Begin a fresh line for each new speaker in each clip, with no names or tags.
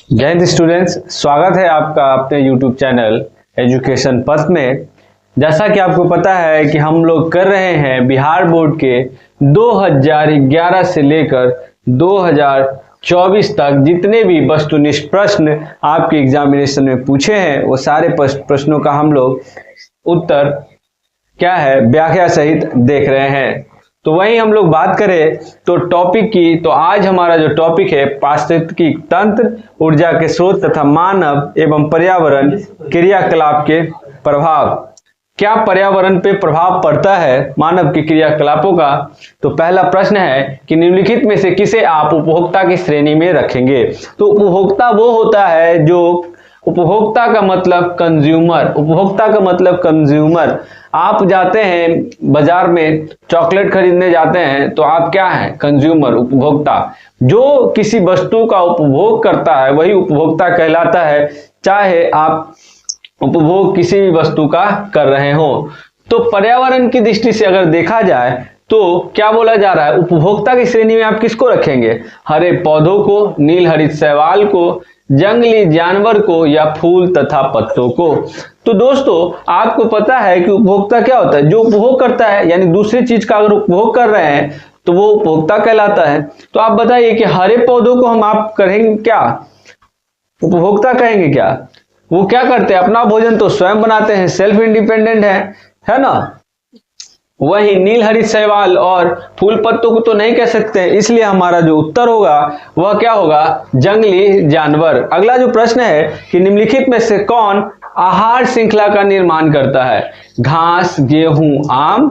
जय हिंद स्टूडेंट्स, स्वागत है आपका अपने YouTube चैनल एजुकेशन पथ में। जैसा कि आपको पता है कि हम लोग कर रहे हैं बिहार बोर्ड के 2011 से लेकर 2024 तक जितने भी वस्तुनिष्ठ प्रश्न आपके एग्जामिनेशन में पूछे हैं वो सारे प्रश्नों का हम लोग उत्तर क्या है व्याख्या सहित देख रहे हैं। तो वही हम लोग बात करें तो टॉपिक की, तो आज हमारा जो टॉपिक है पारिस्थितिकी तंत्र, ऊर्जा के स्रोत तथा मानव एवं पर्यावरण क्रियाकलाप के प्रभाव। क्या पर्यावरण पे प्रभाव पड़ता है मानव के क्रियाकलापों का? तो पहला प्रश्न है कि निम्नलिखित में से किसे आप उपभोक्ता की श्रेणी में रखेंगे? तो उपभोक्ता वो होता है जो, उपभोक्ता का मतलब कंज्यूमर, उपभोक्ता का मतलब कंज्यूमर। आप जाते हैं बाजार में चॉकलेट खरीदने जाते हैं तो आप क्या हैं? कंज्यूमर, उपभोक्ता। जो किसी वस्तु का उपभोग करता है वही उपभोक्ता कहलाता है, चाहे आप उपभोग किसी भी वस्तु का कर रहे हो। तो पर्यावरण की दृष्टि से अगर देखा जाए तो क्या बोला जा रहा है, उपभोक्ता की श्रेणी में आप किसको रखेंगे? हरे पौधों को, नील हरित शैवाल को, जंगली जानवर को या फूल तथा पत्तों को। तो दोस्तों आपको पता है कि उपभोक्ता क्या होता है? जो उपभोग करता है, यानी दूसरी चीज का अगर उपभोग कर रहे हैं तो वो उपभोक्ता कहलाता है। तो आप बताइए कि हरे पौधों को हम आप कहेंगे क्या? उपभोक्ता कहेंगे क्या? वो क्या करते हैं? अपना भोजन तो स्वयं बनाते हैं, सेल्फ इंडिपेंडेंट है ना। वही नील हरित शैवाल और फूल पत्तों को तो नहीं कह सकते, इसलिए हमारा जो उत्तर होगा वह क्या होगा? जंगली जानवर। अगला जो प्रश्न है कि निम्नलिखित में से कौन आहार श्रृंखला का निर्माण करता है? घास, गेहूं, आम,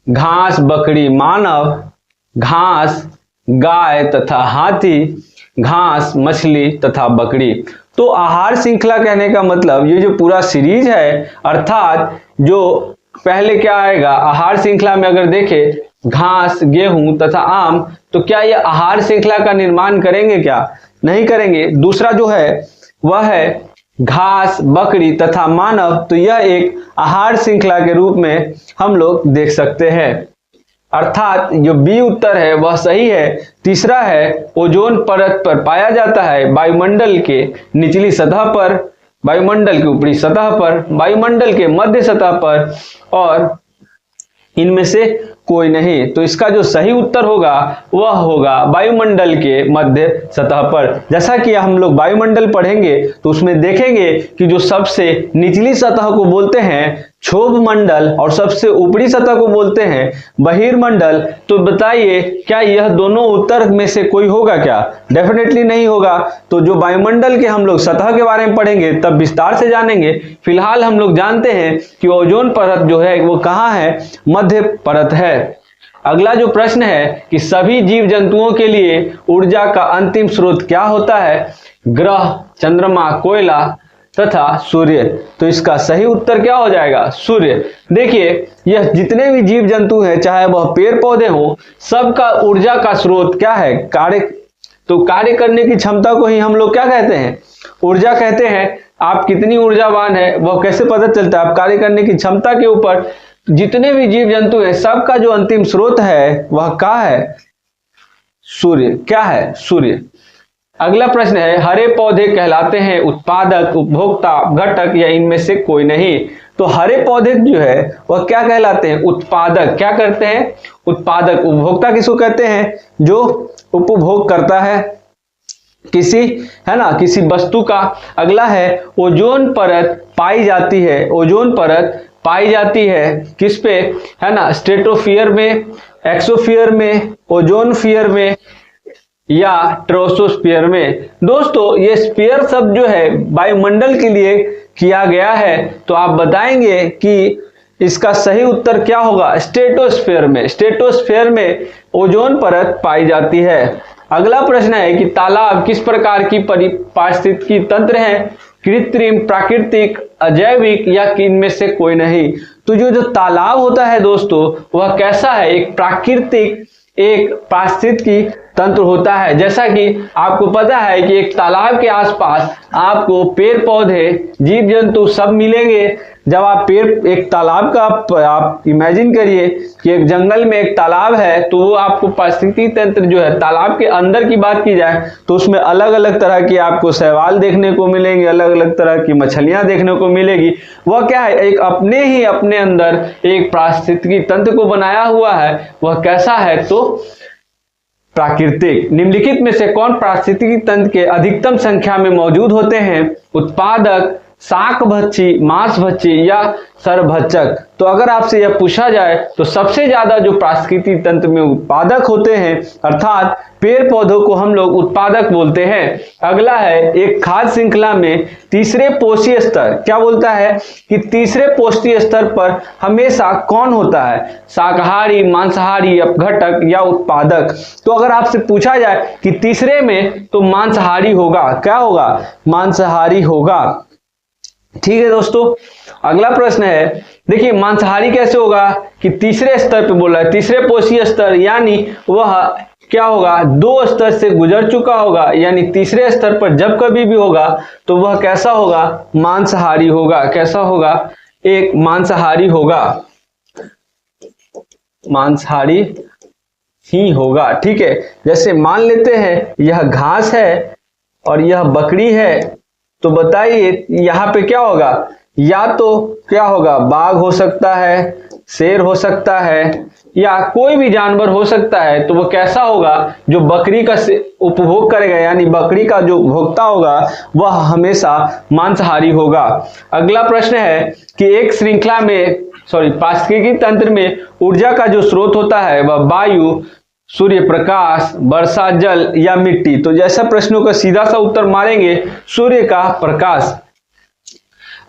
घास बकरी मानव, घास गाय तथा हाथी, घास मछली तथा बकरी। तो आहार श्रृंखला कहने का मतलब ये जो पूरा सीरीज है, अर्थात जो पहले क्या आएगा आहार श्रृंखला में, अगर देखें घास, गेहूं तथा आम, तो क्या ये आहार श्रृंखला का निर्माण करेंगे? क्या नहीं करेंगे। दूसरा जो है वह है घास बकरी तथा मानव, तो यह एक आहार श्रृंखला के रूप में हम लोग देख सकते हैं, अर्थात जो बी उत्तर है वह सही है। तीसरा है ओजोन परत पर पाया जाता है, वायुमंडल के निचली सतह पर, वायुमंडल की ऊपरी सतह पर, वायुमंडल के मध्य सतह पर, और इनमें से कोई नहीं। तो इसका जो सही उत्तर होगा वह होगा वायुमंडल के मध्य सतह पर। जैसा कि हम लोग वायुमंडल पढ़ेंगे तो उसमें देखेंगे कि जो सबसे निचली सतह को बोलते हैं क्षोभ मंडल और सबसे ऊपरी सतह को बोलते हैं बहिर्मंडल। तो बताइए क्या यह दोनों उत्तर में से कोई होगा क्या? डेफिनेटली नहीं होगा। तो जो वायुमंडल के हम लोग सतह के बारे में पढ़ेंगे तब विस्तार से जानेंगे। फिलहाल हम लोग जानते हैं कि ओजोन परत जो है वो कहाँ है? मध्य परत है। अगला जो प्रश्न है कि सभी जीव जंतुओं के लिए ऊर्जा का अंतिम स्रोत क्या होता है? ग्रह, चंद्रमा, कोयला तथा सूर्य। तो इसका सही उत्तर क्या हो जाएगा? सूर्य। देखिए यह जितने भी जीव जंतु हैं, चाहे वह पेड़ पौधे हों, सबका ऊर्जा का स्रोत क्या है? कार्य। तो कार्य करने की क्षमता को ही हम लोग क्या कहते हैं? ऊर्जा कहते हैं। आप कितनी ऊर्जावान है वह कैसे पता चलता है? आप कार्य करने की क्षमता के ऊपर। जितने भी जीव जंतु है सबका जो अंतिम स्रोत है वह क्या है? सूर्य। क्या है? सूर्य। अगला प्रश्न है हरे पौधे कहलाते हैं उत्पादक, उपभोक्ता, घटक या इनमें से कोई नहीं। तो हरे पौधे जो है वह क्या कहलाते हैं? उत्पादक। क्या करते हैं? उत्पादक। उपभोक्ता किसको कहते हैं? जो उपभोग करता है किसी, है ना, किसी वस्तु का। अगला है ओजोन परत पाई जाती है। ओजोन परत पाई जाती है किस पे? है ना, स्ट्रेटोस्फीयर में, एक्सोस्फीयर में, ओजोनस्फीयर में या ट्रोपोस्फीयर में। दोस्तों ये स्फीयर शब्द जो है वायुमंडल के लिए किया गया है, तो आप बताएंगे कि इसका सही उत्तर क्या होगा? स्ट्रेटोस्फीयर में। स्ट्रेटोस्फीयर में ओजोन परत पाई जाती है। अगला प्रश्न है कि तालाब किस प्रकार की पारिस्थितिकी तंत्र है? कृत्रिम, प्राकृतिक, अजैविक या इनमें से कोई नहीं। तो जो तालाब होता है दोस्तों वह कैसा है? एक प्राकृतिक, एक पारिस्थितिकी तंत्र होता है। जैसा कि आपको पता है कि एक तालाब के आसपास आपको पेड़ पौधे, जीव जंतु सब मिलेंगे, जब आप एक तालाब का आप इमेजिन करिए कि एक जंगल में एक तालाब है, तो वो आपको पारिस्थितिकी तंत्र जो है तालाब के अंदर की बात की जाए तो उसमें अलग अलग तरह की आपको शैवाल देखने को मिलेंगे, अलग अलग तरह की मछलियां देखने को मिलेगी। वह क्या है, एक अपने अंदर एक पारिस्थितिकी तंत्र को बनाया हुआ है। वह कैसा है, तो प्राकृतिक। निम्नलिखित में से कौन पारिस्थितिकी तंत्र के अधिकतम संख्या में मौजूद होते हैं? उत्पादक, शाकभक्षी, मांसभक्षी या सरभक्षक। तो अगर आपसे यह पूछा जाए तो सबसे ज्यादा जो पारिस्थितिकी तंत्र में उत्पादक होते हैं, अर्थात पेड़ पौधों को हम लोग उत्पादक बोलते हैं। अगला है, एक खाद्य श्रृंखला में तीसरे पोषीय स्तर क्या बोलता है कि तीसरे पोषीय स्तर पर हमेशा कौन होता है? शाकाहारी, मांसाहारी, अपघटक या उत्पादक। तो अगर आपसे पूछा जाए कि तीसरे में, तो मांसाहारी होगा। क्या होगा? मांसाहारी होगा। ठीक है दोस्तों, अगला प्रश्न है, देखिए मांसाहारी कैसे होगा कि तीसरे स्तर पे बोला है, तीसरे पोषीय स्तर, यानी वह क्या होगा, 2 स्तर से गुजर चुका होगा, यानी तीसरे स्तर पर जब कभी भी होगा तो वह कैसा होगा? मांसाहारी होगा। कैसा होगा? एक मांसाहारी होगा, मांसाहारी ही होगा। ठीक है, जैसे मान लेते हैं यह घास है और यह बकरी है, तो बताइए यहाँ पे क्या होगा? या तो क्या होगा, बाघ हो सकता है, शेर हो सकता है, या कोई भी जानवर हो सकता है। तो वो कैसा होगा? जो बकरी का उपभोग करेगा, यानी बकरी का जो भोक्ता होगा वह हमेशा मांसाहारी होगा। अगला प्रश्न है कि एक श्रृंखला में पारिस्थितिकी तंत्र में ऊर्जा का जो स्रोत होता है वह वायु, सूर्य प्रकाश, वर्षा जल या मिट्टी। तो जैसा प्रश्नों का सीधा सा उत्तर मारेंगे, सूर्य का प्रकाश।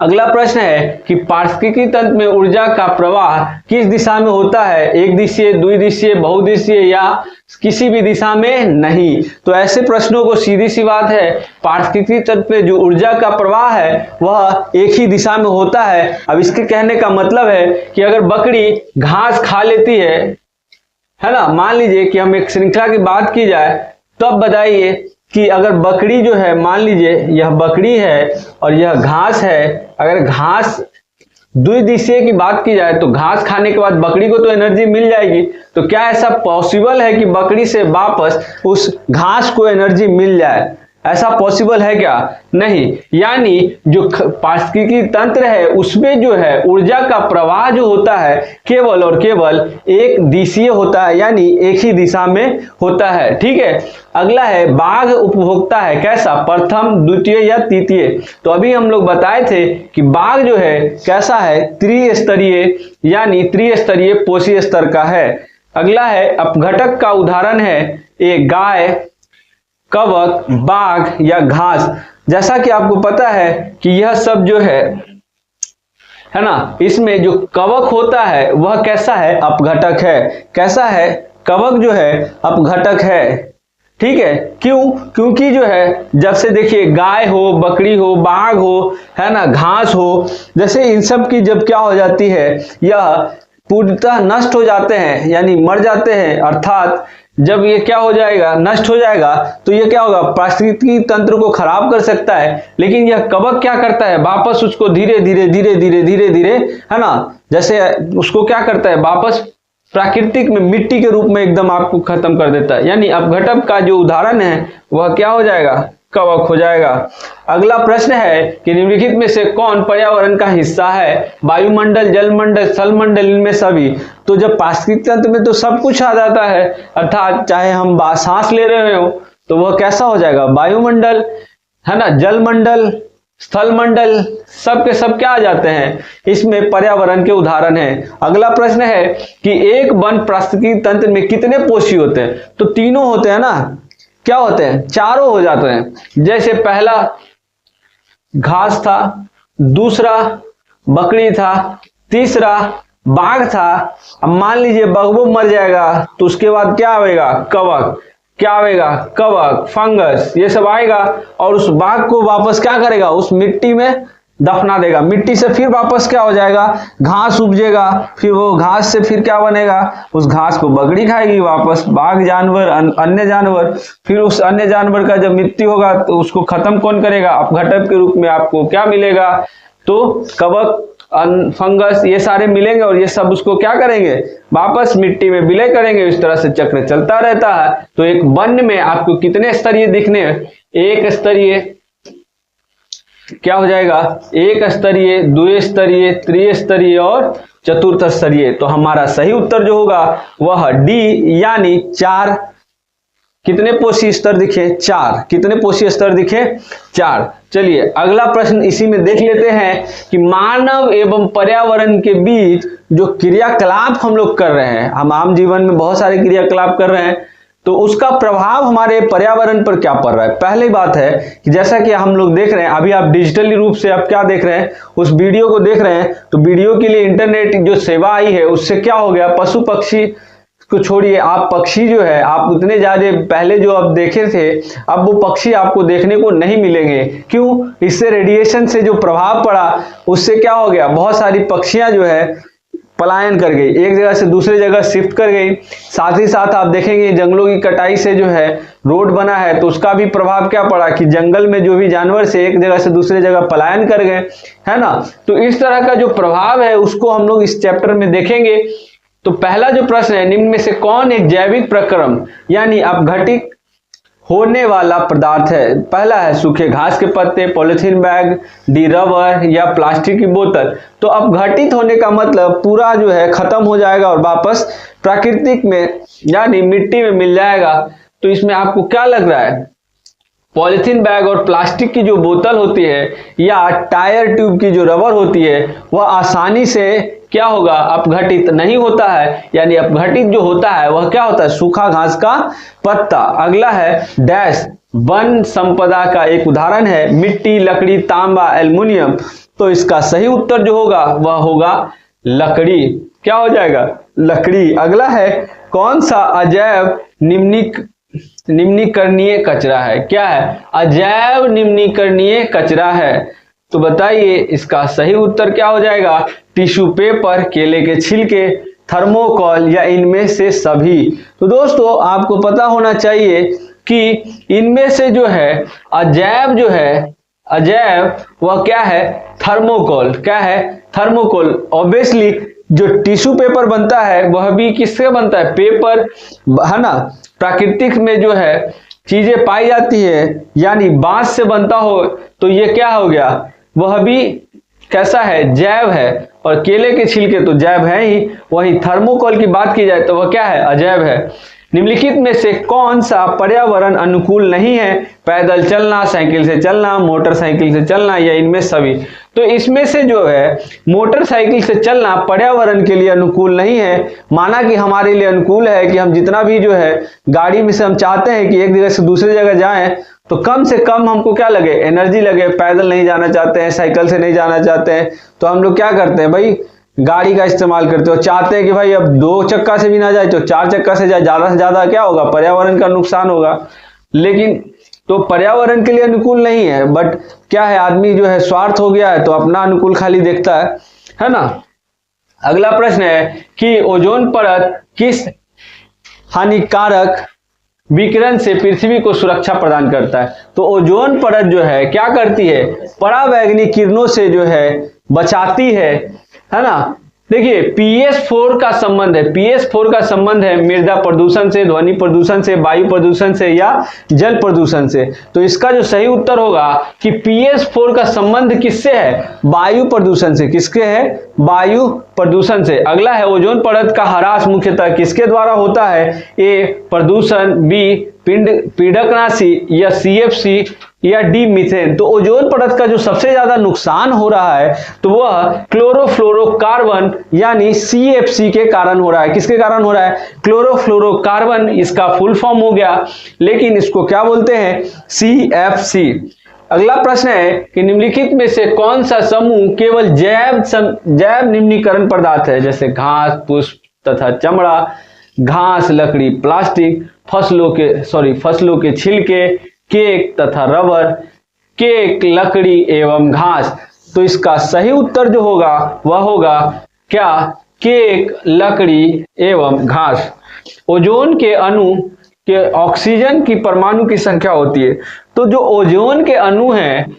अगला प्रश्न है कि पारिस्थितिकी तंत्र में ऊर्जा का प्रवाह किस दिशा में होता है? एक दिशीय, द्विदिशीय, बहुदिशीय या किसी भी दिशा में नहीं। तो ऐसे प्रश्नों को सीधी सी बात है, पारिस्थितिकी तंत्र में जो ऊर्जा का प्रवाह है वह एक ही दिशा में होता है। अब इसके कहने का मतलब है कि अगर बकरी घास खा लेती है ना, मान लीजिए कि हम एक श्रृंखला की बात की जाए, तब बताइए कि अगर बकरी जो है, मान लीजिए यह बकरी है और यह घास है, अगर घास द्विदिशीय की बात की जाए तो घास खाने के बाद बकरी को तो एनर्जी मिल जाएगी। तो क्या ऐसा पॉसिबल है कि बकरी से वापस उस घास को एनर्जी मिल जाए? ऐसा पॉसिबल है क्या? नहीं। यानी जो पारिस्थितिकी तंत्र है उसमें जो है ऊर्जा का प्रवाह जो होता है केवल और केवल एक दिशीय होता है, यानी एक ही दिशा में होता है। ठीक है, अगला है, बाघ उपभोक्ता है कैसा? प्रथम, द्वितीय या तृतीय। तो अभी हम लोग बताए थे कि बाघ जो है कैसा है? त्रिस्तरीय, यानी त्रिस्तरीय पोषीय स्तर का है। अगला है, अपघटक का उदाहरण है एक गाय, कवक, बाघ या घास। जैसा कि आपको पता है कि यह सब जो है ना, इसमें जो कवक होता है वह कैसा है? अपघटक है। कैसा है? कवक जो है अपघटक है। ठीक है, क्यों? क्योंकि जो है जब से देखिए गाय हो, बकरी हो, बाघ हो, है ना, घास हो, जैसे इन सब की जब क्या हो जाती है, यह पूर्णतः नष्ट हो जाते हैं, यानी मर जाते हैं। अर्थात जब ये क्या हो जाएगा, नष्ट हो जाएगा, तो ये क्या होगा, पारिस्थितिकी तंत्र को खराब कर सकता है। लेकिन यह कवक क्या करता है, वापस उसको धीरे धीरे धीरे धीरे धीरे धीरे, है ना, जैसे उसको क्या करता है, वापस प्राकृतिक में मिट्टी के रूप में एकदम आपको खत्म कर देता है। यानी अपघटक का जो उदाहरण है वह क्या हो जाएगा, कवक हो जाएगा। अगला प्रश्न है कि निम्नलिखित में से कौन पर्यावरण का हिस्सा है? वायुमंडल, जलमंडल, स्थलमंडल, इनमें सभी। तो जब पारिस्थितिकी तंत्र में तो सब कुछ आ जाता है, अर्थात चाहे हम सांस ले रहे हो तो वह कैसा हो जाएगा, वायुमंडल, है ना, जलमंडल, स्थलमंडल, सब के सब क्या आ जाते हैं, इसमें पर्यावरण के उदाहरण है। अगला प्रश्न है कि एक वन पारिस्थितिकी तंत्र में कितने पोषी होते हैं? तो तीनों होते हैं ना, क्या होते हैं, चारों हो जाते हैं। जैसे पहला घास था, दूसरा बकरी था, तीसरा बाघ था। अब मान लीजिए बगबो मर जाएगा तो उसके बाद क्या आएगा, कवक, क्या आएगा, कवक, फंगस, ये सब आएगा और उस बाघ को वापस क्या करेगा, उस मिट्टी में दफना देगा। मिट्टी से फिर वापस क्या हो जाएगा, घास उपजेगा, फिर वो घास से फिर क्या बनेगा, उस घास को बकरी खाएगी, वापस बाघ जानवर, अन्य जानवर, फिर उस अन्य जानवर का जब मृत्यु होगा तो उसको खत्म कौन करेगा, अपघटक के रूप में आपको क्या मिलेगा, तो कवक फंगस, ये सारे मिलेंगे और ये सब उसको क्या करेंगे, वापस मिट्टी में विलय करेंगे। इस तरह से चक्र चलता रहता है। तो एक वन में आपको कितने स्तरीय दिखने, एक स्तरीय, क्या हो जाएगा, एक स्तरीय, द्विस्तरीय, त्रिस्तरीय और चतुर्थ स्तरीय। तो हमारा सही उत्तर जो होगा वह डी, यानी 4। कितने पोषी स्तर दिखे, 4। कितने पोषी स्तर दिखे, 4। चलिए अगला प्रश्न इसी में देख लेते हैं कि मानव एवं पर्यावरण के बीच जो क्रियाकलाप हम लोग कर रहे हैं, हम आम जीवन में बहुत सारे क्रियाकलाप कर रहे हैं, तो उसका प्रभाव हमारे पर्यावरण पर क्या पड़ रहा है। पहली बात है कि जैसा कि हम लोग देख रहे हैं, अभी आप डिजिटली रूप से आप क्या देख रहे हैं, उस वीडियो को देख रहे हैं, तो वीडियो के लिए इंटरनेट जो सेवा आई है उससे क्या हो गया, पशु पक्षी को छोड़िए, आप पक्षी जो है, आप उतने ज्यादा पहले जो आप देखे थे, अब वो पक्षी आपको देखने को नहीं मिलेंगे। क्यों, इससे रेडिएशन से जो प्रभाव पड़ा उससे क्या हो गया, बहुत सारी पक्षियां जो है पलायन कर गई, एक जगह से दूसरी जगह शिफ्ट कर गई। साथ ही साथ आप देखेंगे जंगलों की कटाई से जो है रोड बना है, तो उसका भी प्रभाव क्या पड़ा कि जंगल में जो भी जानवर से एक जगह से दूसरी जगह पलायन कर गए, है ना। तो इस तरह का जो प्रभाव है उसको हम लोग इस चैप्टर में देखेंगे। तो पहला जो प्रश्न है, निम्न में से कौन एक जैविक प्रक्रम यानी अपघटित होने वाला पदार्थ है। पहला है सूखे घास के पत्ते, पॉलिथीन बैग, डी रबर या प्लास्टिक की बोतल। तो अपघटित होने का मतलब पूरा जो है खत्म हो जाएगा और वापस प्राकृतिक में यानी मिट्टी में मिल जाएगा। तो इसमें आपको क्या लग रहा है, पॉलिथीन बैग और प्लास्टिक की जो बोतल होती है या टायर ट्यूब की जो रबर होती है वह आसानी से क्या होगा, अपघटित नहीं होता है। यानी अपघटित जो होता है वह क्या होता है, सूखा घास का पत्ता। अगला है डैश, वन संपदा का एक उदाहरण है मिट्टी, लकड़ी, तांबा, एल्युमिनियम। तो इसका सही उत्तर जो होगा वह होगा लकड़ी। क्या हो जाएगा, लकड़ी। अगला है कौन सा अजैव निम्नीकरणीय कचरा है। क्या है, अजैव निम्नीकरणीय कचरा है। तो बताइए इसका सही उत्तर क्या हो जाएगा, टिश्यू पेपर, केले के छिलके, थर्मोकोल या इनमें से सभी। तो दोस्तों आपको पता होना चाहिए कि इनमें से जो है अजैव जो है, अजैव वह क्या है, थर्मोकोल। क्या है, थर्मोकोल। ऑब्वियसली जो टिश्यू पेपर बनता है वह भी किससे बनता है, पेपर, है ना। प्राकृतिक में जो है चीजें पाई जाती है यानी बांस से बनता हो तो ये क्या हो गया, वह भी कैसा है, जैव है। और केले के छिलके तो जैव है ही। वही थर्मोकोल की बात की जाए तो वह क्या है, अजैव है। निम्नलिखित में से कौन सा पर्यावरण अनुकूल नहीं है, पैदल चलना, साइकिल से चलना, मोटरसाइकिल से चलना या इनमें सभी। तो इसमें से जो है मोटरसाइकिल से चलना पर्यावरण के लिए अनुकूल नहीं है। माना कि हमारे लिए अनुकूल है कि हम जितना भी जो है गाड़ी में से हम चाहते हैं कि एक जगह से दूसरी जगह जाएं तो कम से कम हमको क्या लगे, एनर्जी लगे। पैदल नहीं जाना चाहते हैं, साइकिल से नहीं जाना चाहते हैं, तो हम लोग क्या करते हैं भाई, गाड़ी का इस्तेमाल करते हो। चाहते हैं कि भाई अब 2 चक्का से भी ना जाए तो 4 चक्का से जाए, ज्यादा से ज्यादा क्या होगा, पर्यावरण का नुकसान होगा। लेकिन तो पर्यावरण के लिए अनुकूल नहीं है, बट क्या है, आदमी जो है स्वार्थ हो गया है तो अपना अनुकूल खाली देखता है ना। अगला प्रश्न है कि ओजोन परत किस हानिकारक विकिरण से पृथ्वी को सुरक्षा प्रदान करता है। तो ओजोन परत जो है क्या करती है, पराबैंगनी किरणों से जो है बचाती है ना। देखिए PS4 का संबंध है, PS4 का संबंध है मृदा प्रदूषण से, ध्वनि प्रदूषण से, वायु प्रदूषण से या जल प्रदूषण से। तो इसका जो सही उत्तर होगा कि PS4 का संबंध किससे है, वायु प्रदूषण से। किसके है, वायु प्रदूषण से। अगला है ओजोन परत का ह्रास मुख्यतः किसके द्वारा होता है, ए प्रदूषण, बी पीड़कनाशी या CFC या डी मीथेन। तो ओजोन परत का जो सबसे ज्यादा नुकसान हो रहा है तो वह क्लोरोफ्लोरोकार्बन यानी CFC के कारण हो रहा है। किसके कारण हो रहा है, क्लोरोफ्लोरोकार्बन, इसका फुल फॉर्म हो गया, लेकिन इसको क्या बोलते हैं, CFC। अगला प्रश्न है कि निम्नलिखित में से कौन सा समूह केवल जैव निम्नीकरण पदार्थ है, जैसे घास, पुष्प तथा चमड़ा, घास, लकड़ी, प्लास्टिक, फसलों के छिलके, केक तथा रबर, केक, लकड़ी एवं घास। तो इसका सही उत्तर जो होगा वह होगा क्या, केक, लकड़ी एवं घास। ओजोन के अणु कि ऑक्सीजन की परमाणु की संख्या होती है। तो जो ओजोन के अणु हैं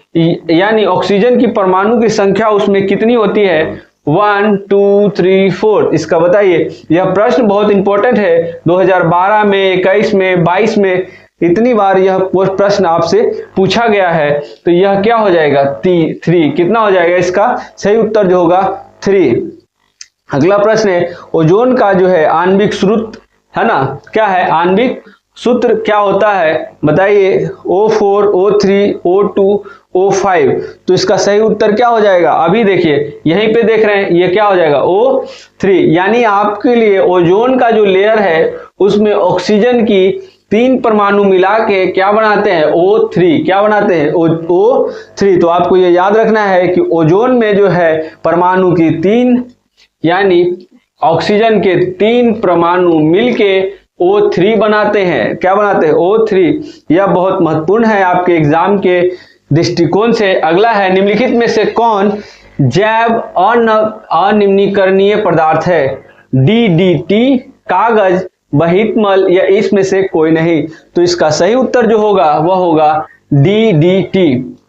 यानी ऑक्सीजन की परमाणु की संख्या उसमें कितनी होती है? 1 2 3 4। इसका बताइए। यह प्रश्न बहुत इंपॉर्टेंट है। 2012 में, 21 में, 22 में इतनी बार यह प्रश्न आपसे पूछा गया है। तो यह क्या हो जाएगा? 3। कितना हो जाएगा? इसका सही उत्तर जो होगा 3। अगला प्रश्न है ओजोन का जो है आणविक सूत्र है ना, क्या है? आणविक सूत्र क्या होता है बताइए? O4 O3 O2 O5। तो इसका सही उत्तर क्या हो जाएगा? अभी देखिए यहीं पे देख रहे हैं, ये क्या हो जाएगा? O3। यानी आपके लिए ओजोन का जो लेयर है उसमें ऑक्सीजन की 3 परमाणु मिला के क्या बनाते हैं? O3। क्या बनाते हैं? O3। तो आपको ये याद रखना है कि ओजोन में जो है परमाणु की 3 यानी ऑक्सीजन के 3 परमाणु मिलके O3 बनाते हैं। क्या बनाते हैं? O3। यह बहुत महत्वपूर्ण है आपके एग्जाम के दृष्टिकोण से। अगला है निम्नलिखित में से कौन जैव अनिम्नीकरणीय पदार्थ है? DDT, कागज, बहितमल या इसमें से कोई नहीं। तो इसका सही उत्तर जो होगा वह होगा DDT।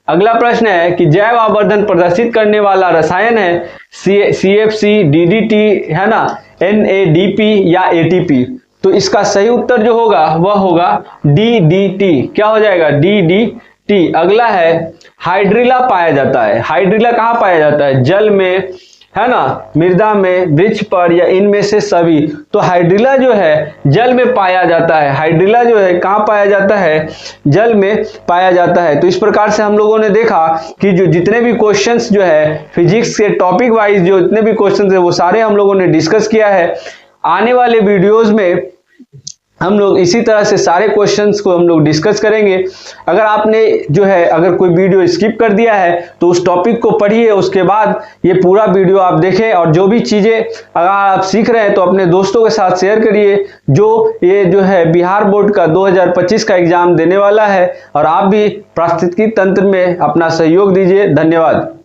अगला प्रश्न है कि जैव आवर्धन प्रदर्शित करने वाला रसायन है CFC, DDT है ना, NADP या ATP। तो इसका सही उत्तर जो होगा वह होगा DDT। क्या हो जाएगा? DDT। अगला है हाइड्रिला पाया जाता है। हाइड्रिला कहाँ पाया जाता है? जल में है ना, मृदा में, वृक्ष पर या इनमें से सभी। तो हाइड्रिला जो है जल में पाया जाता है। हाइड्रिला जो है कहाँ पाया जाता है? जल में पाया जाता है। तो इस प्रकार से हम लोगों ने देखा कि जो जितने भी क्वेश्चंस जो है फिजिक्स के टॉपिक वाइज जो जितने भी क्वेश्चंस है वो सारे हम लोगों ने डिस्कस किया है। आने वाले वीडियोज में हम लोग इसी तरह से सारे क्वेश्चंस को हम लोग डिस्कस करेंगे। अगर आपने जो है अगर कोई वीडियो स्किप कर दिया है तो उस टॉपिक को पढ़िए, उसके बाद ये पूरा वीडियो आप देखें और जो भी चीज़ें अगर आप सीख रहे हैं तो अपने दोस्तों के साथ शेयर करिए जो ये जो है बिहार बोर्ड का 2025 का एग्जाम देने वाला है। और आप भी पारिस्थितिकी तंत्र में अपना सहयोग दीजिए। धन्यवाद।